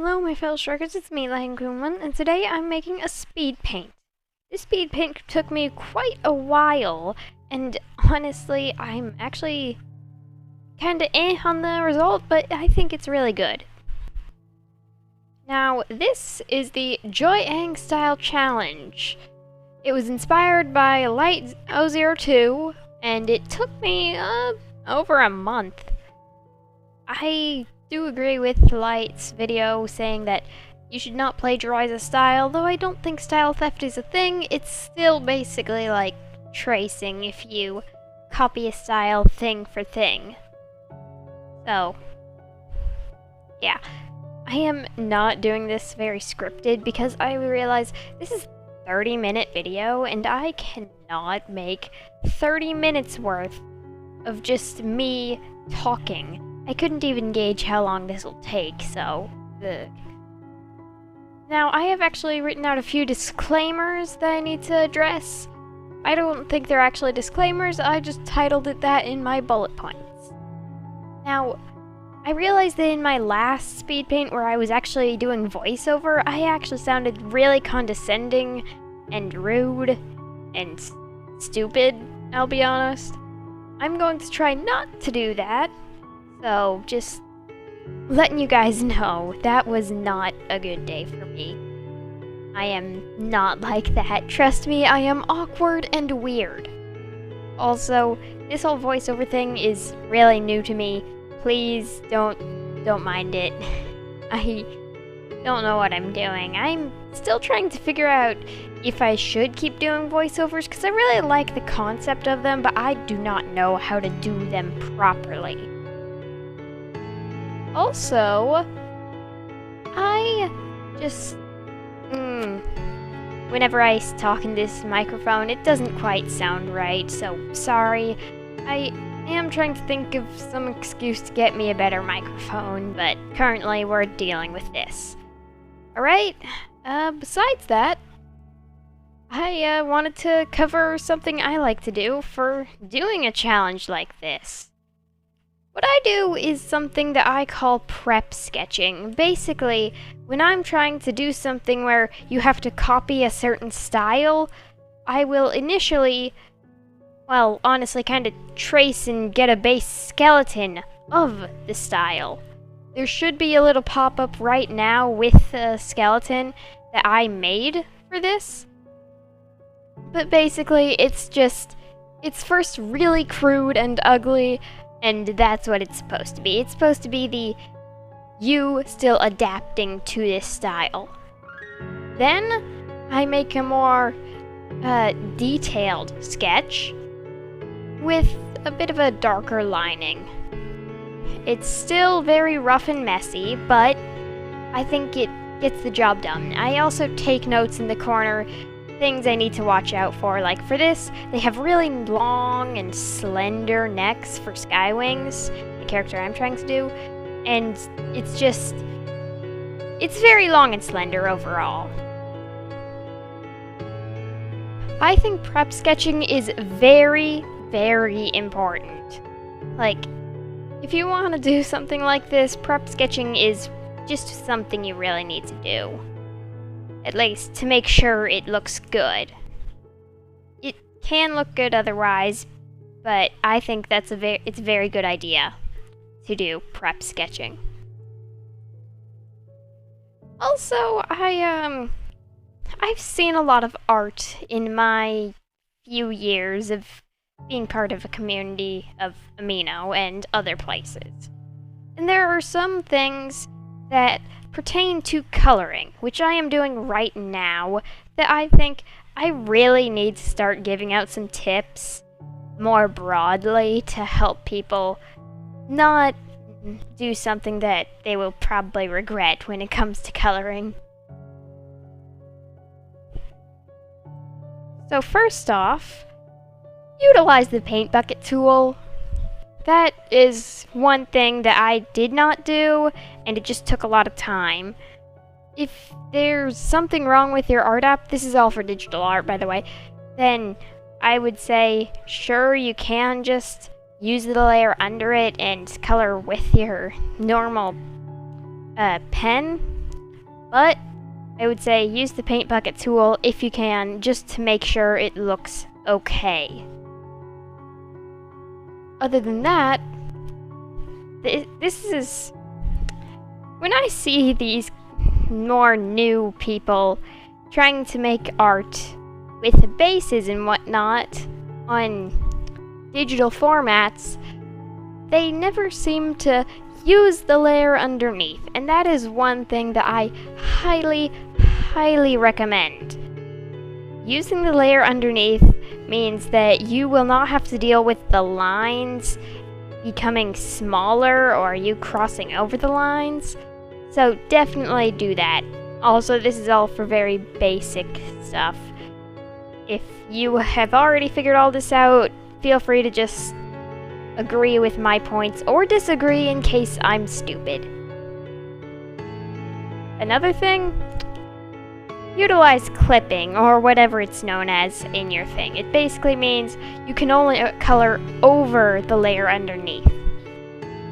Hello my fellow Strikers, it's me, Langkuman, and today I'm making a speed paint. This speed paint took me quite a while, and honestly, I'm actually kinda on the result, but I think it's really good. Now, this is the Joy-Ang Style Challenge. It was inspired by Light 002, and it took me over a month. I do agree with Light's video saying that you should not plagiarize a style, though I don't think style theft is a thing. It's still basically like tracing if you copy a style thing for thing. So, yeah. I am not doing this very scripted because I realize this is a 30-minute video and I cannot make 30 minutes worth of just me talking. I couldn't even gauge how long this will take, so ugh. Now, I have actually written out a few disclaimers that I need to address. I don't think they're actually disclaimers, I just titled it that in my bullet points. Now, I realized that in my last speed paint where I was actually doing voiceover, I actually sounded really condescending and rude and stupid, I'll be honest. I'm going to try not to do that. So, just letting you guys know, that was not a good day for me. I am not like that. Trust me, I am awkward and weird. Also, this whole voiceover thing is really new to me. Please don't mind it. I don't know what I'm doing. I'm still trying to figure out if I should keep doing voiceovers, because I really like the concept of them, but I do not know how to do them properly. Also, I just, whenever I talk in this microphone, it doesn't quite sound right, so sorry. I am trying to think of some excuse to get me a better microphone, but currently we're dealing with this. Alright, besides that, I wanted to cover something I like to do for doing a challenge like this. What I do is something that I call prep sketching. Basically, when I'm trying to do something where you have to copy a certain style, I will initially, well, honestly, kind of trace and get a base skeleton of the style. There should be a little pop-up right now with a skeleton that I made for this. But basically, it's first really crude and ugly, and that's what it's supposed to be. It's supposed to be the you still adapting to this style. Then I make a more detailed sketch with a bit of a darker lining. It's still very rough and messy, but I think it gets the job done. I also take notes in the corner, things I need to watch out for. Like for this, they have really long and slender necks for Skywings, the character I'm trying to do, and it's very long and slender overall. I think prep sketching is very, very important. Like, if you want to do something like this, prep sketching is just something you really need to do. At least to make sure it looks good. It can look good otherwise, but I think it's a very good idea to do prep sketching. Also, I've seen a lot of art in my few years of being part of a community of Amino and other places. And there are some things that pertain to coloring, which I am doing right now, that I think I really need to start giving out some tips more broadly to help people not do something that they will probably regret when it comes to coloring. So first off, utilize the paint bucket tool. That is one thing that I did not do, and it just took a lot of time. If there's something wrong with your art app, this is all for digital art, by the way, then I would say, sure, you can just use the layer under it and color with your normal pen, But I would say use the paint bucket tool if you can, just to make sure it looks okay. Other than that, this is... When I see these more new people trying to make art with bases and whatnot on digital formats, they never seem to use the layer underneath, and that is one thing that I highly recommend. Using the layer underneath means that you will not have to deal with the lines becoming smaller or you crossing over the lines, so definitely do that. Also, this is all for very basic stuff. If you have already figured all this out, feel free to just agree with my points or disagree in case I'm stupid. Another thing, utilize clipping or whatever it's known as in your thing. It basically means you can only color over the layer underneath.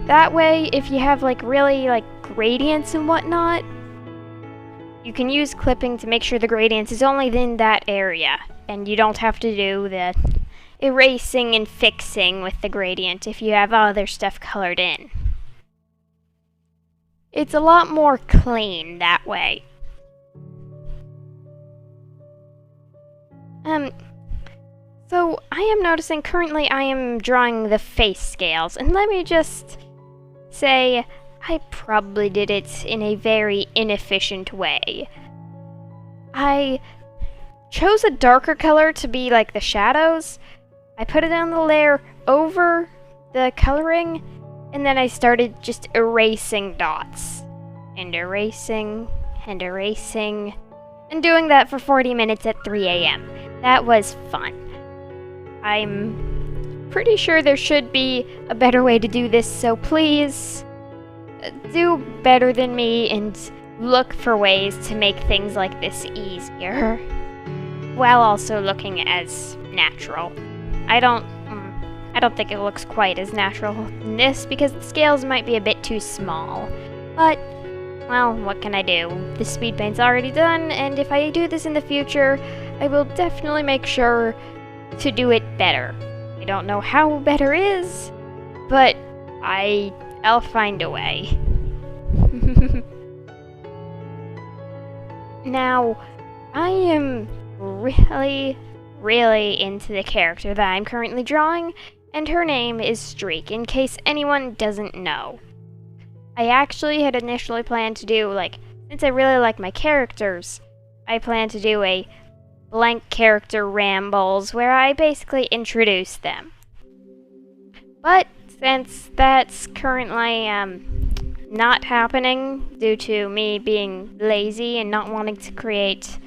That way, if you have really gradients and whatnot, you can use clipping to make sure the gradient is only in that area, and you don't have to do the erasing and fixing with the gradient if you have other stuff colored in. It's a lot more clean that way. So I am noticing currently I am drawing the face scales, and let me just say I probably did it in a very inefficient way. I chose a darker color to be like the shadows. I put it on the layer over the coloring, and then I started just erasing dots. And erasing, and erasing, and doing that for 40 minutes at 3 a.m. That was fun. I'm pretty sure there should be a better way to do this, so please do better than me and look for ways to make things like this easier, while also looking as natural. I don't think it looks quite as natural in this because the scales might be a bit too small. But, well, what can I do? The speed paint's already done, and if I do this in the future, I will definitely make sure to do it better. I don't know how better is, but I'll find a way. Now, I am really into the character that I'm currently drawing, and her name is Streak, in case anyone doesn't know. I actually had initially planned to do, since I really like my characters, I planned to do a blank character rambles where I basically introduce them. But since that's currently not happening due to me being lazy and not wanting to create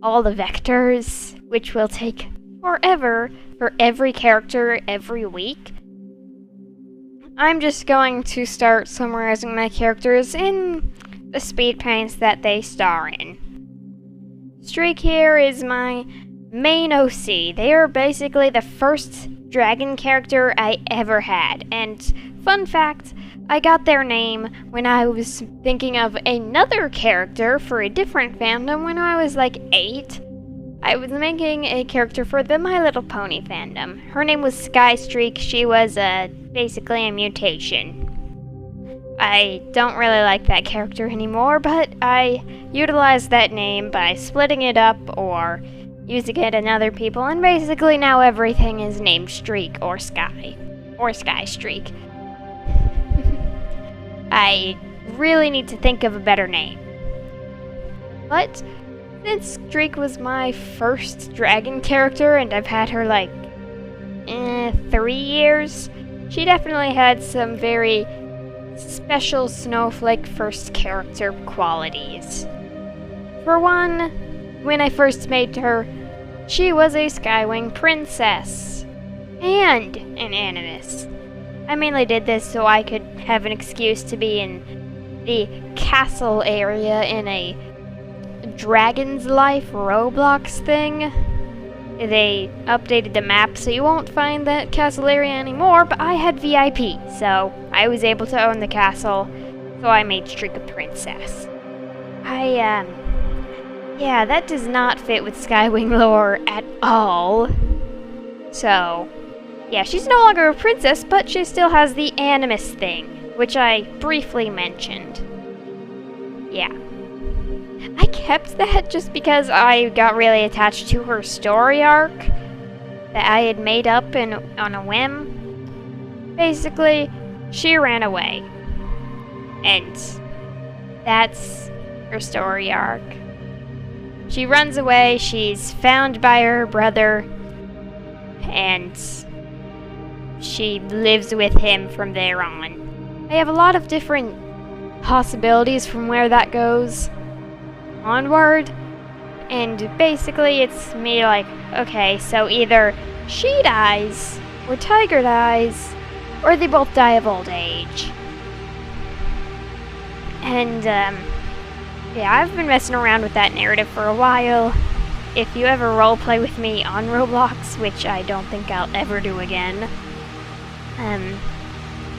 all the vectors, which will take forever for every character every week, I'm just going to start summarizing my characters in the speed paints that they star in. Streak here is my main OC. They are basically the first dragon character I ever had, and fun fact, I got their name when I was thinking of another character for a different fandom when I was 8. I was making a character for the My Little Pony fandom. Her name was Sky Streak. She was basically a mutation. I don't really like that character anymore, but I utilized that name by splitting it up or using it in other people, and basically now everything is named Streak or Sky Streak. I really need to think of a better name. But since Streak was my first dragon character and I've had her 3 years, she definitely had some very special snowflake first character qualities. For one, when I first made her, she was a Skywing princess and an animus. I mainly did this so I could have an excuse to be in the castle area in a Dragon's Life Roblox thing. They updated the map so you won't find that castle area anymore, but I had VIP, so I was able to own the castle, so I made Streak a princess. Yeah, that does not fit with Skywing lore at all. So, yeah, she's no longer a princess, but she still has the animus thing, which I briefly mentioned. Yeah. I kept that just because I got really attached to her story arc that I had made up on a whim. Basically, she ran away. And that's her story arc. She runs away, she's found by her brother, and she lives with him from there on. I have a lot of different possibilities from where that goes onward, and basically it's me like, okay, so either she dies, or Tiger dies, or they both die of old age. And, yeah, I've been messing around with that narrative for a while. If you ever roleplay with me on Roblox, which I don't think I'll ever do again,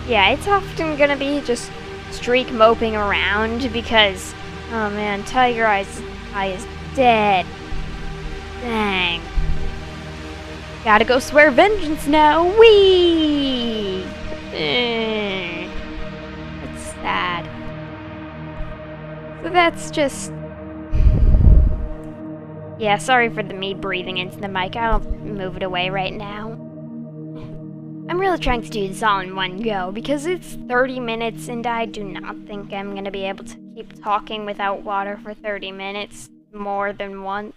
yeah, it's often gonna be just Streak moping around because, oh man, Tiger Eye is dead. Dang. Gotta go swear vengeance now. Whee! It's sad. So that's just... Yeah, sorry for me breathing into the mic. I'll move it away right now. I'm really trying to do this all in one go because it's 30 minutes and I do not think I'm going to be able to keep talking without water for 30 minutes more than once.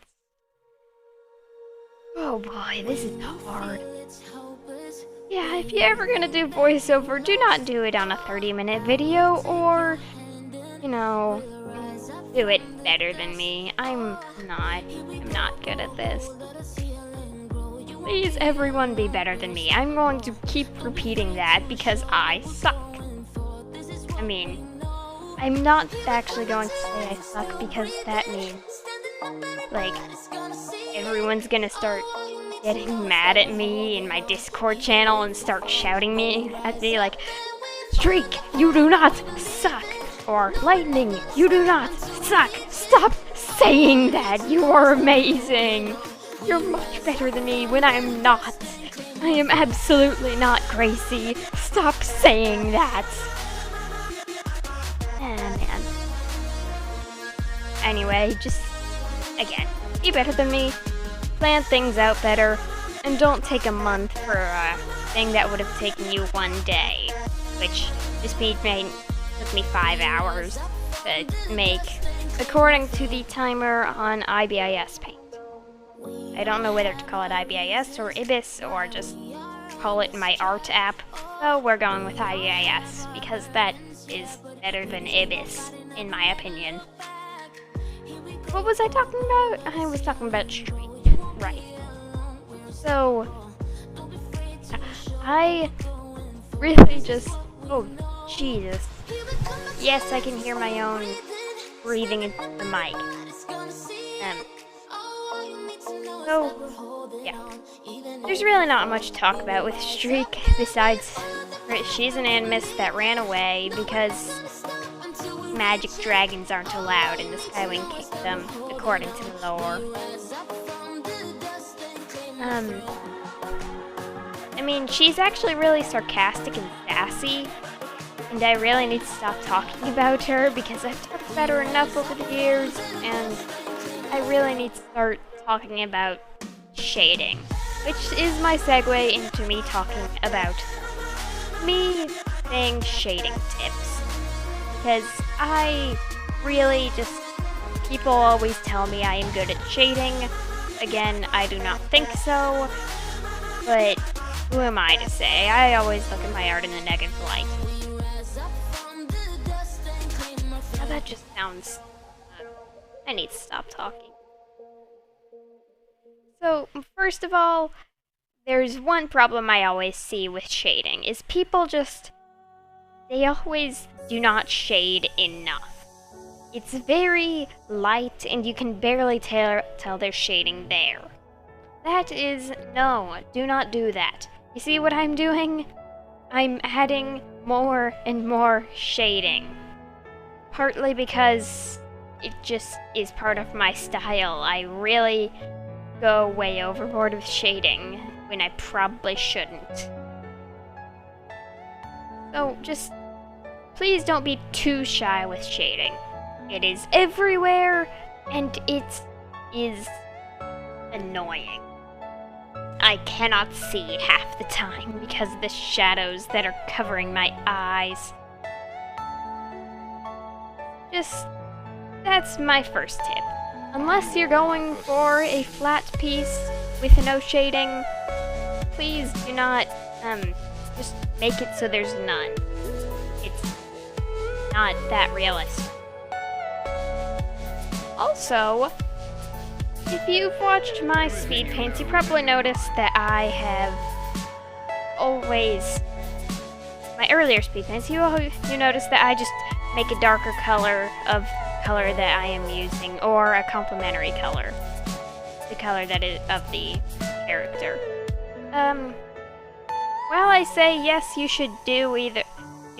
Oh boy, this is hard. Yeah, if you're ever going to do voiceover, do not do it on a 30-minute video or, you know, do it better than me. I'm not good at this. Please, everyone be better than me. I'm going to keep repeating that because I suck. I mean, I'm not actually going to say I suck because that means, like, everyone's gonna start getting mad at me in my Discord channel and start shouting at me like, Streak, you do not suck! Or Lightning, you do not suck! Stop saying that! You are amazing! You're much better than me when I'm not. I am absolutely not Gracie. Stop saying that. Man. Anyway, just, again, be better than me. Plan things out better. And don't take a month for a thing that would have taken you one day. Which, this Speedpaint took me 5 hours to make, according to the timer on IbisPaint. I don't know whether to call it IBIS or Ibis or just call it my art app. So we're going with IBIS because that is better than Ibis, in my opinion. What was I talking about? I was talking about Streak. Right. So, I really just... Oh, Jesus. Yes, I can hear my own breathing into the mic. So, yeah. There's really not much to talk about with Streak, besides she's an animus that ran away because magic dragons aren't allowed in the Skywing Kingdom, according to the lore. I mean, she's actually really sarcastic and sassy, and I really need to stop talking about her because I've talked about her enough over the years, and I really need to start talking about shading, which is my segue into me talking about me saying shading tips, because I really just, people always tell me I am good at shading. Again, I do not think so, but who am I to say? I always look at my art in a negative light. Now that just sounds, I need to stop talking. So, first of all, there's one problem I always see with shading, is people just, they always do not shade enough. It's very light and you can barely tell there's shading there. That is, no, do not do that. You see what I'm doing? I'm adding more and more shading. Partly because it just is part of my style. I really go way overboard with shading when I probably shouldn't. So just please don't be too shy with shading. It is everywhere and it is annoying. I cannot see half the time because of the shadows that are covering my eyes. That's my first tip. Unless you're going for a flat piece with no shading, please do not, just make it so there's none. It's not that realistic. Also, if you've watched my speed paints, you probably noticed that I have always, my earlier speed paints, you notice that I just make a darker color of color that I am using, or a complementary color, the color that is of the character. While I say yes, you should do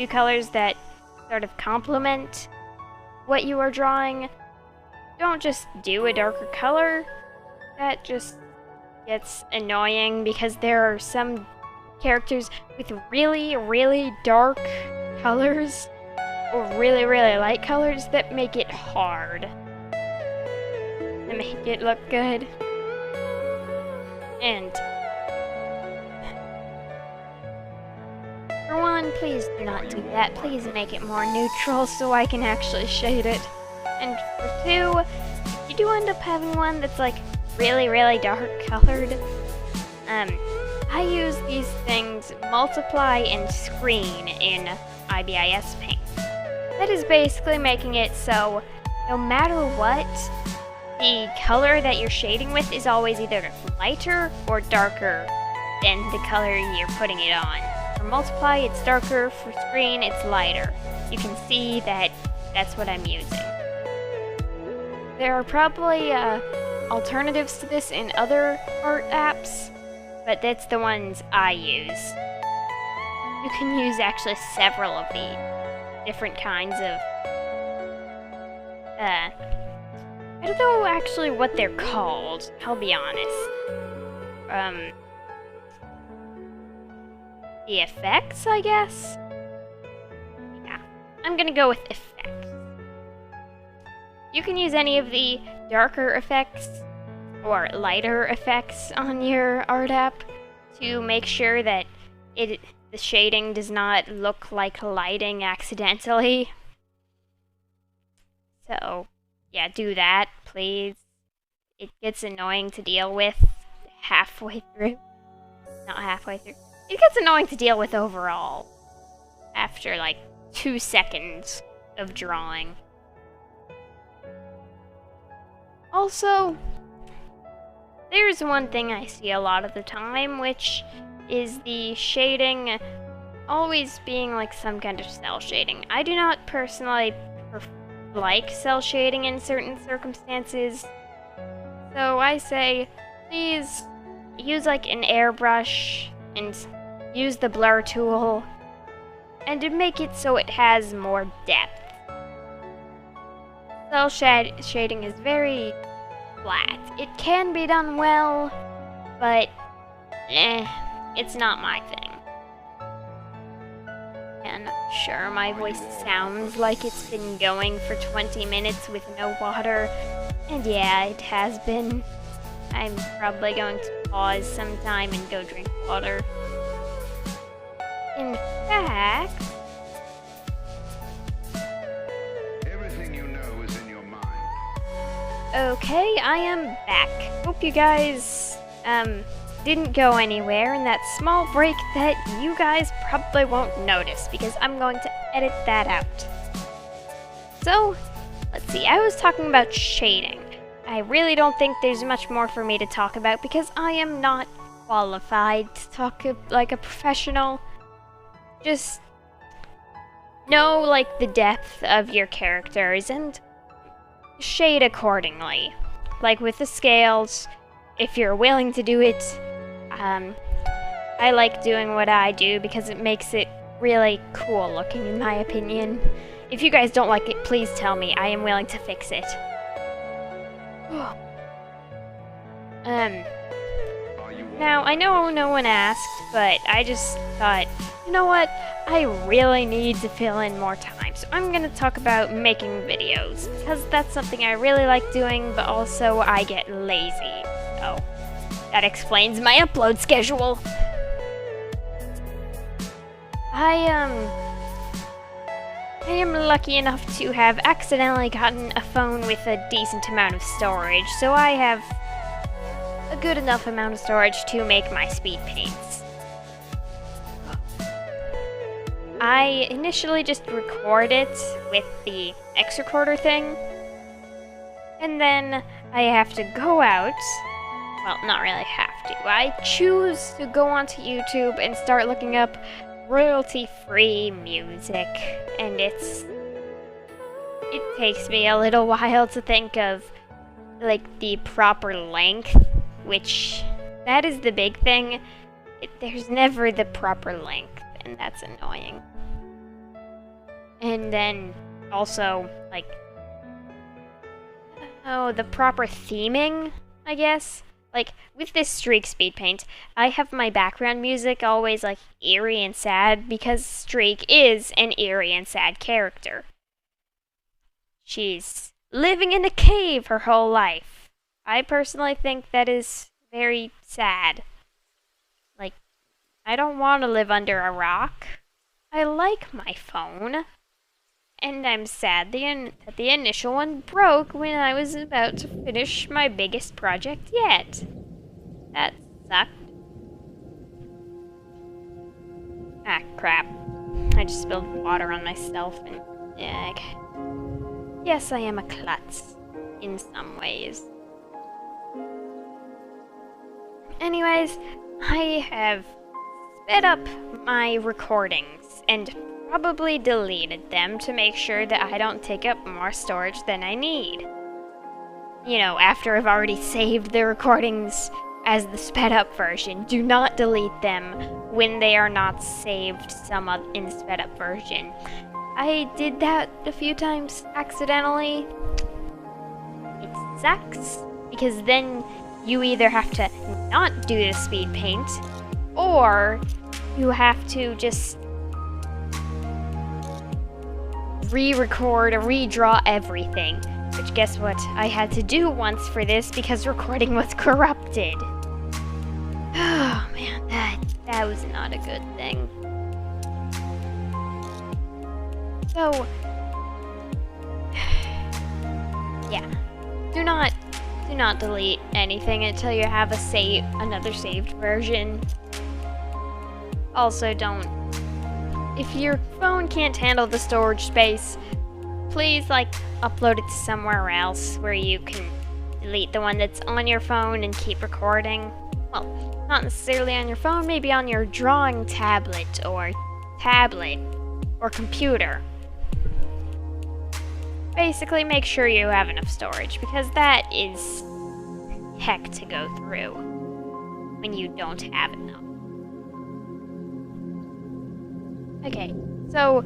colors that sort of complement what you are drawing, don't just do a darker color. That just gets annoying because there are some characters with really, really dark colors or really, really light colors that make it hard to make it look good. And for one, please do not do that. Please make it more neutral so I can actually shade it. And for two, if you do end up having one that's like really, really dark colored, I use these things multiply and screen in IbisPaint. That is basically making it so no matter what, the color that you're shading with is always either lighter or darker than the color you're putting it on. For multiply, it's darker. For screen, it's lighter. You can see that that's what I'm using. There are probably alternatives to this in other art apps, but that's the ones I use. You can use actually several of the different kinds of, I don't know actually what they're called, I'll be honest. The effects, I guess? Yeah, I'm gonna go with effects. You can use any of the darker effects or lighter effects on your art app to make sure that the shading does not look like lighting accidentally. So, yeah, do that, please. It gets annoying to deal with halfway through. Not halfway through. It gets annoying to deal with overall after like 2 seconds of drawing. Also, there's one thing I see a lot of the time, which is the shading always being like some kind of cell shading. I do not personally like cell shading in certain circumstances, so I say please use like an airbrush and use the blur tool and to make it so it has more depth. Cell shading is very flat. It can be done well, but it's not my thing. And I'm sure my voice sounds like it's been going for 20 minutes with no water, and yeah, it has been. I'm probably going to pause sometime and go drink water. In fact, everything you know is in your mind. Okay, I am back. Hope you guys didn't go anywhere in that small break that you guys probably won't notice because I'm going to edit that out. So, let's see, I was talking about shading. I really don't think there's much more for me to talk about because I am not qualified to talk like a professional. Just know like the depth of your characters and shade accordingly. Like with the scales, if you're willing to do it, I like doing what I do because it makes it really cool looking in my opinion. If you guys don't like it, please tell me. I am willing to fix it. Now, I know no one asked, but I just thought, you know what? I really need to fill in more time, so I'm gonna talk about making videos, because that's something I really like doing, but also I get lazy. So, that explains my upload schedule. I am lucky enough to have accidentally gotten a phone with a decent amount of storage, so I have a good enough amount of storage to make my speed paints. I initially just record it with the Xrecorder thing, and then I have to go out. Well, not really have to. I choose to go onto YouTube and start looking up royalty-free music, and it takes me a little while to think of, like, the proper length, which, that is the big thing. There's never the proper length, and that's annoying. And then, also, like, the proper theming, I guess? Like, with this Streak speed paint, I have my background music always, like, eerie and sad, because Streak is an eerie and sad character. She's living in a cave her whole life. I personally think that is very sad. Like, I don't want to live under a rock. I like my phone. And I'm sad that the initial one broke when I was about to finish my biggest project yet. That sucked. Ah, crap. I just spilled water on myself and... okay. Yes, I am a klutz. In some ways. Anyways, I have sped up my recordings and probably deleted them to make sure that I don't take up more storage than I need. You know, after I've already saved the recordings as the sped up version, do not delete them when they are not saved in the sped up version. I did that a few times accidentally. It sucks, because then you either have to not do the speed paint, or you have to just re-record or redraw everything. Which, guess what? I had to do once for this because recording was corrupted. Oh man, that was not a good thing. So, yeah, do not delete anything until you have another saved version. Also, if your phone can't handle the storage space, please, like, upload it to somewhere else where you can delete the one that's on your phone and keep recording. Well, not necessarily on your phone, maybe on your drawing tablet or computer. Basically, make sure you have enough storage, because that is heck to go through when you don't have enough. Okay, so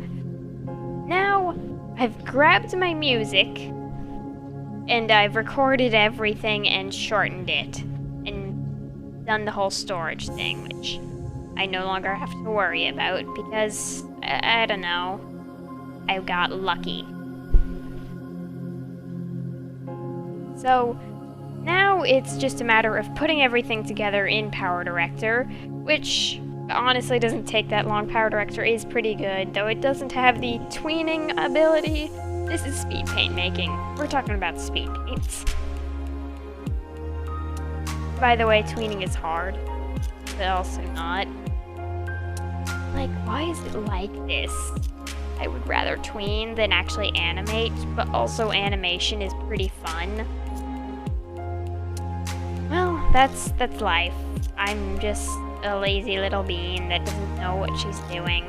now I've grabbed my music and I've recorded everything and shortened it and done the whole storage thing, which I no longer have to worry about because, I don't know, I got lucky. So now it's just a matter of putting everything together in PowerDirector, which honestly doesn't take that long. PowerDirector is pretty good, though it doesn't have the tweening ability. This is speed paint making. We're talking about speed paints. By the way, tweening is hard, but also not. Like, why is it like this? I would rather tween than actually animate, but also animation is pretty fun. Well, that's life. I'm just a lazy little bean that doesn't know what she's doing.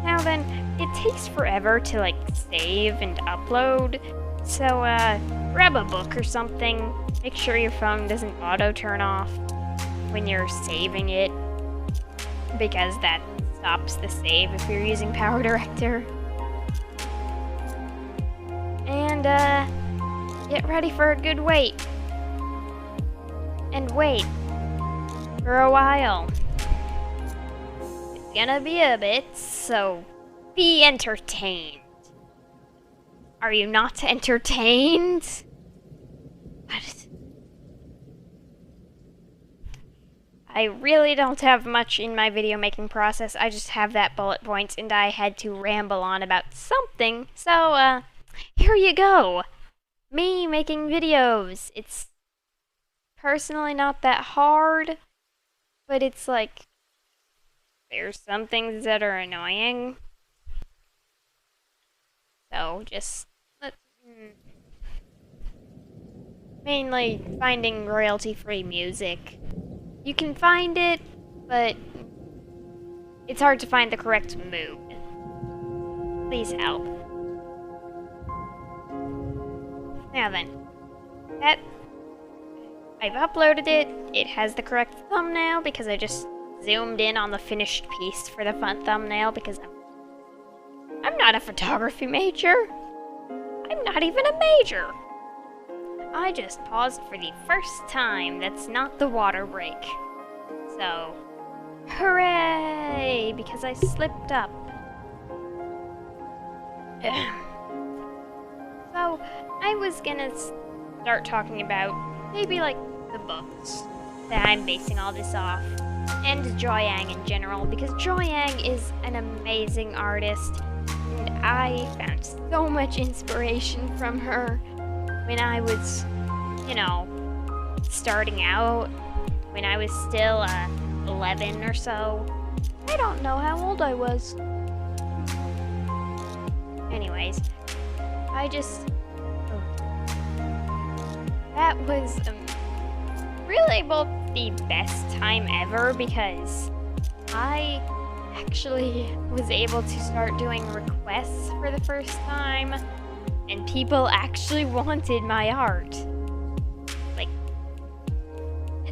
Now then, it takes forever to, like, save and upload, so grab a book or something. Make sure your phone doesn't auto turn off when you're saving it, because that stops the save if you're using PowerDirector. And, get ready for a good wait. And wait. For a while. It's gonna be a bit, so be entertained. Are you not entertained? I really don't have much in my video making process. I just have that bullet points and I had to ramble on about something. So, here you go. Me making videos. It's personally not that hard, but it's like, there's some things that are annoying. So, just, mainly finding royalty-free music. You can find it, but it's hard to find the correct mood. Please help. Now then, I've uploaded it. It has the correct thumbnail because I just zoomed in on the finished piece for the fun thumbnail because I'm not a photography major. I'm not even a major. I just paused for the first time. That's not the water break. So, hooray! Because I slipped up. So, I was gonna start talking about maybe like the books that I'm basing all this off. And Joyang in general, because Joyang is an amazing artist. And I found so much inspiration from her when I was, you know, starting out, when I was still 11 or so. I don't know how old I was. Anyways, that was really both the best time ever because I actually was able to start doing requests for the first time. And people actually wanted my art. Like,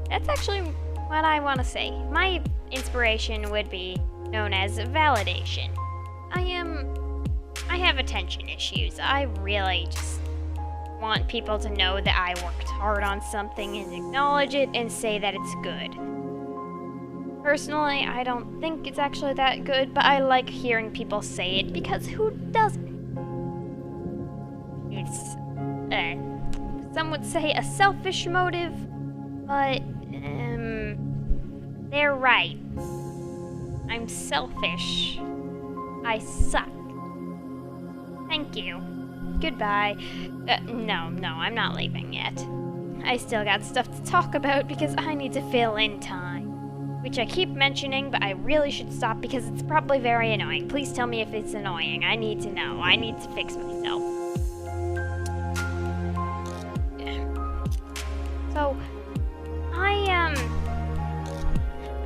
that's actually what I want to say. My inspiration would be known as validation. I have attention issues. I really just want people to know that I worked hard on something and acknowledge it and say that it's good. Personally, I don't think it's actually that good, but I like hearing people say it because who doesn't? It's, some would say a selfish motive, but, they're right. I'm selfish. I suck. Thank you. Goodbye. No, I'm not leaving yet. I still got stuff to talk about because I need to fill in time. Which I keep mentioning, but I really should stop because it's probably very annoying. Please tell me if it's annoying. I need to know. I need to fix myself. So,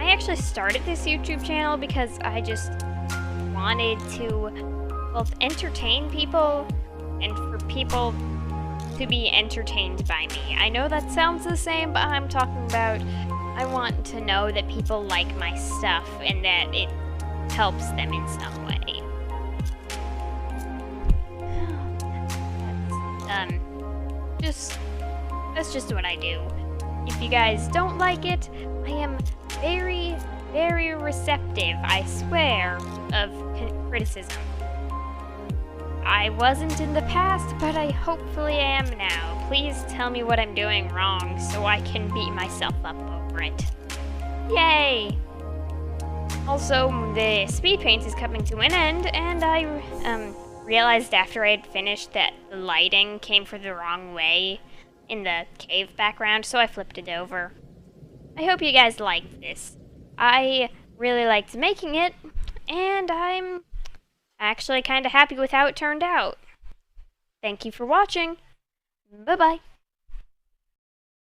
I actually started this YouTube channel because I just wanted to both entertain people and for people to be entertained by me. I know that sounds the same, but I'm talking about I want to know that people like my stuff and that it helps them in some way. That's just what I do. If you guys don't like it, I am very, very receptive, I swear, of criticism. I wasn't in the past, but I hopefully am now. Please tell me what I'm doing wrong so I can beat myself up over it. Yay! Also, the Speedpaint is coming to an end, and I realized after I had finished that the lighting came from the wrong way in the cave background, so I flipped it over. I hope you guys liked this. I really liked making it, and I'm actually kind of happy with how it turned out. Thank you for watching. Bye-bye.